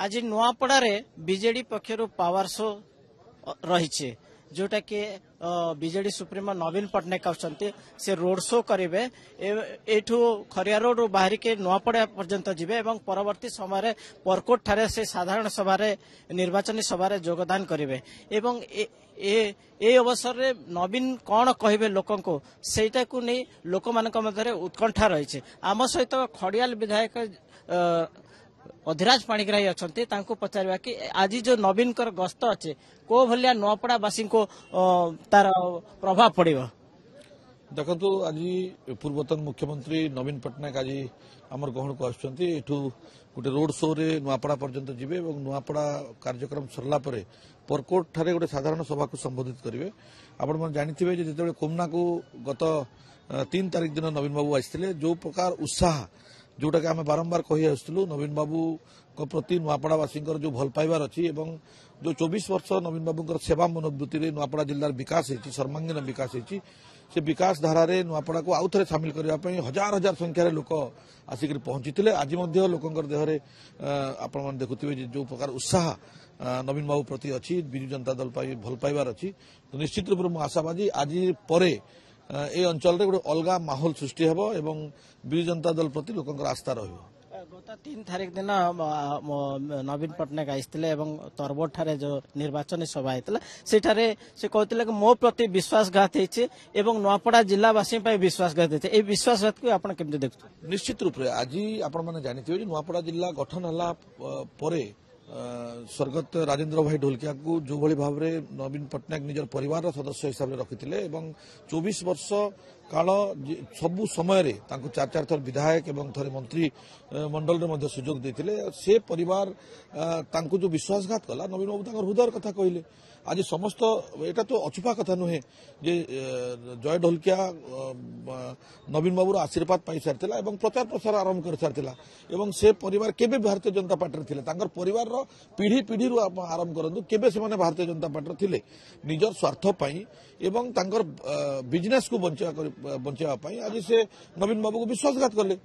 आज नुआपड़े BJD पक्षर power show रही जोटा कि बीजेडी सुप्रीमो नवीन पट्टनायक आउछन्ते से रोड शो करेंगे एठू खरिया रोड बाहर के नुआपड़ा पर्यंत जीवे एवं परवर्ती समय परकोट ठारे से साधारण सभा निर्वाचन सभा योगदान करेंगे एवं ए अवसर रे नवीन कौन कहे लोक को सेटा को नहीं लोक मान मध्य उत्कंठा रही आम सहित खड़ियाल विधायक अधिराज पाणिग्राही अच्छे पचार कि आज जो नवीन कर गस्त अच्छे को भलिया नुआपड़ावासी को तार प्रभाव पड़े देखु आज पूर्वतन मुख्यमंत्री नवीन पट्टनायक आज आमर गहन को आठू गोटे रोड शो रे नुआपड़ा पर्यंत जीवे और नुआपड़ा कार्यक्रम सरला परे परकोट ठारे गोटे साधारण सभा को संबोधित करेंगे आपण जानी जो कोमना को गत 3 तारिख दिन नवीन बाबू आसते जो प्रकार उत्साह जोटा कि आम बारंबार कही आसलु नवीन बाबू को प्रति नुआपड़ावासी जो भल पाइबार अच्छी एवं जो 24 वर्ष नवीन बाबू सेवा मनोवृत्ति नुआपड़ा जिलार विकास होती सर्वांगीन विकास होती से विकास धारा नुआपड़ा को आउ थे सामिल करने हजार हजार संख्यार लोक आसिक पहुंची आज लोक देहरे आपण देखुवे जो प्रकार उत्साह नवीन बाबू प्रति अच्छी विजु जनता दल भल पाइबार अच्छी तो निश्चित रूप से आशाबादी आज परे ए अंचल रे गोटे अलग माहौल सृष्टि हेबो एवं विजु जनता दल प्रति लोकंकर आस्था रहिबो। गत 3 तारिख दिन नवीन पट्टनायक आइसतिले एवं तरबोट ठारे जो निर्वाचन सभा हेतला सेठारे से कहतिले कि मो प्रति विश्वासघात हेछि एवं नुआपड़ा जिल्लावासी पय विश्वासघात हेछि ए विश्वासघात को आपण केमते देखु निश्चित रूप से आज आपण माने जानिथिबे जे नुआपड़ा जिल्ला गठन हला परे स्वर्गत राजेन्द्र भाई ढोलकिया को जो भली भाव में नवीन पट्टनायक निजर परिवार सदस्य हिसाब से रखिथिले एवं 24 वर्ष काल सबु समय रे तांको 4 थर विधायक एवं थरे मंत्री मंडल रे मध्य सुजोग देथिले से परिवार तांको जो विश्वासघात कला नवीन बाबू तांकर हृदयर कथा कहिले आज समस्त एटा तो अछुपा कथा नुहे जे जय ढोलकिया नवीन बाबूर आशीर्वाद पाई सारथिला एवं प्रचार प्रसार आरंभ कर सारथिला एवं से परिवार केबे भारतीय जनता पार्टी थिले तांकर परिवार रो पीढ़ी पीढ़ी रु आरंभ करंतु केबे से माने भारतीय जनता पार्टी थिले निजर स्वार्थ पाई एवं तांकर बिजनेस को बंचावा पाई आज से नवीन बाबू को विश्वासघात करले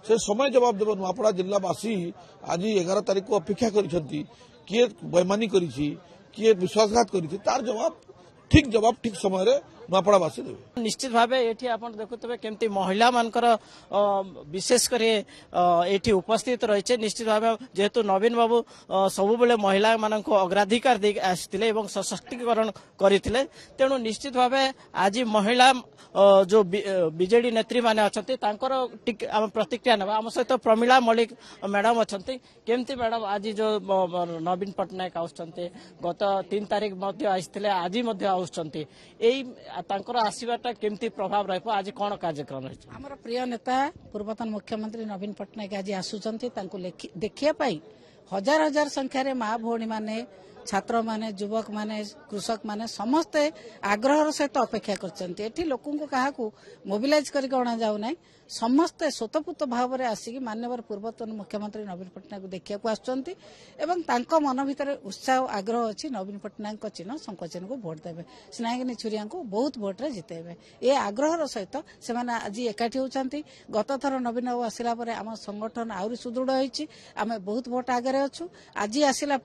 से समय जवाब देव नुआपड़ा जिलावासी आज 11 तारिख को अपेक्षा करिसंती किए बेईमानी करिछि किए विश्वासघात करी तार जवाब ठीक समय रे नुआपड़ावासी देवे निश्चित भाव ये आप देखुवे केमती महिला मानकर विशेष कर ये उपस्थित रही निश्चित भाव जेहेतु नवीन बाबू सबु बेले महिला मान अग्राधिकार दे आसते सशक्तिकरण करते तेणु निश्चित भाव आज महिला जो बीजेडी नेत्री माने अच्छे आम प्रतिक्रिया ना आम सहित प्रमिला मल्लिक मैडम अच्छा केमती मैडम आज जो नवीन पट्टनायक आसुच्चंते गत 3 तारिख आसते आज आसुच्चंते आसवाटा केमती प्रभाव रही आज कौन कार्यक्रम रही आमर प्रिय नेता पूर्वतन मुख्यमंत्री नवीन पट्टनायक आज आसुचंती देखिए हजार हजार संख्यार माँ भौणी माने छात्र माने युवक माने कृषक माने समस्ते आग्रह सहित अपेक्षा करछन्ती लोकंको काहाकू मोबिलाइज करके अणा जाऊ ना समस्ते स्वतःपूत भाव में आसिक माननीय पूर्वतन मुख्यमंत्री नवीन पट्टनायक देखा आसुचंती एवं तांको मन भितर उत्साह आग्रह अच्छी नवीन पट्टनायक चिन्ह संकोचन को भोट देवे स्नेहागिनी छुरिया को बहुत भोट रे जितेबे ये आग्रह सहित से आज एकाठी होती गत थर नवीन बाबू आसला आम संगठन आहरी सुदृढ़ होती आम बहुत भोट आगे अच्छु आज आसला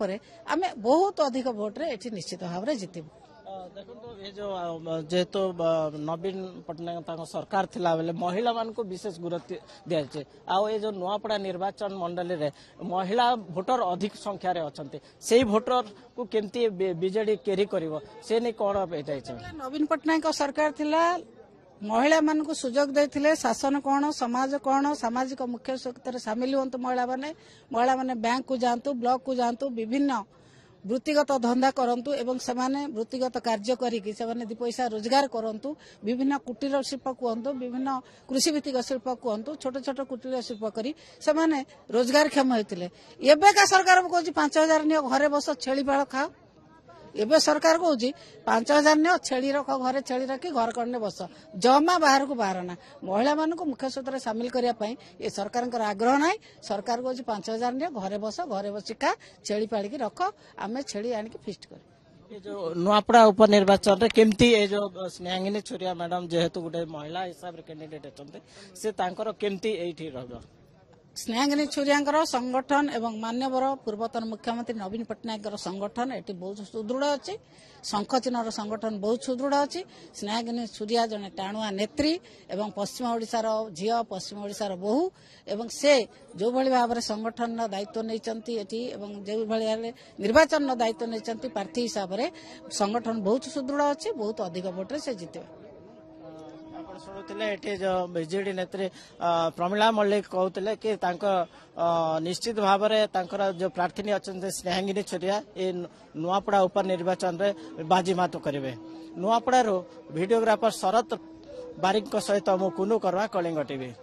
आम बहुत अधिक भोट रे निश्चित भाव में जितबू देखो ये जो जेहेतु नवीन पट्टनायक सरकार थिला बेले महिला मान को विशेष गुरुत्व दिया जाए आ ये जो नुआपड़ा निर्वाचन मंडली रे महिला भोटर अधिक संख्या रे अछंते सेही भोटर को केमती बीजेडी केरी करिवो से नै कोन नवीन पट्टनायक सरकार थिला महिला मान को सुजोग देथिले शासन कौन समाज कौन सामाजिक मुख्य क्षेत्र में सामिल हुंतु महिला माने बैंक को जातु ब्लॉक को जातु विभिन्न वृत्तिगत धंदा करंतु एवं सेमाने वृत्तिगत कार्य करिकि सेमाने दि पैसा रोजगार करंतु विभिन्न कुटीर शिल्प कहतु विभिन्न कृषि भित्तिक शिल्प कहतु छोट छोट कुटीर शिल्प करी सेमाने रोजगार क्षम होते एबेका सरकार कहूँ 5000 नियो घरे बस छेली पाल खाओ एबे सरकार कहूँ 5000 नियो छेली रख घरे छेली रखी घर करने बस जमा बाहर को बाहरना महिला मान को मुख्य सूत्र सामिल करने ये सरकार आग्रह ना सरकार कहूँ 5000 नियो घरे बस खा छेली पाड़ी रख आम छेली आनिक फिस्ट कर ये जो नुआपड़ा उपनिर्वाचन रे केमती ये जो स्नेहांगिनी छुरिया मैडम जेहेतु गोटे महिला हिसाब रे कैंडिडेट अछंते से तांकर केमती एठी रहबो स्नेहांगिनी छुरियांकर संगठन एवं मान्यवर पूर्वतन मुख्यमंत्री नवीन पट्टनायक संगठन एटी बहुत सुदृढ़ अच्छी शंखचिन्हर संगठन बहुत सुदृढ़ अच्छी स्नेहांगिनी छुरिया जने टाणुआ नेत्री एवं पश्चिम ओडिशार झील पश्चिम ओडिशार बहु एवं से जो भली भाव में संगठन दायित्व नहीं एवं जो भाई निर्वाचन दायित्व नहीं प्रार्थी हिसाब से संगठन बहुत सुदृढ़ अच्छी बहुत अधिक भोटे से जीते शुणुले ये जो बीजेडी नेत्री प्रमिला मल्लिक कहते कि निश्चित भाव में जो प्रार्थी अच्छा स्नेहांगिनी छुरिया ये नुआपड़ा उपनिर्वाचन में बाजीमात करेंगे। नुआपड़ारू वीडियोग्राफर शरत बारिक सहित मु कुनु करवा कलिंग टीवी।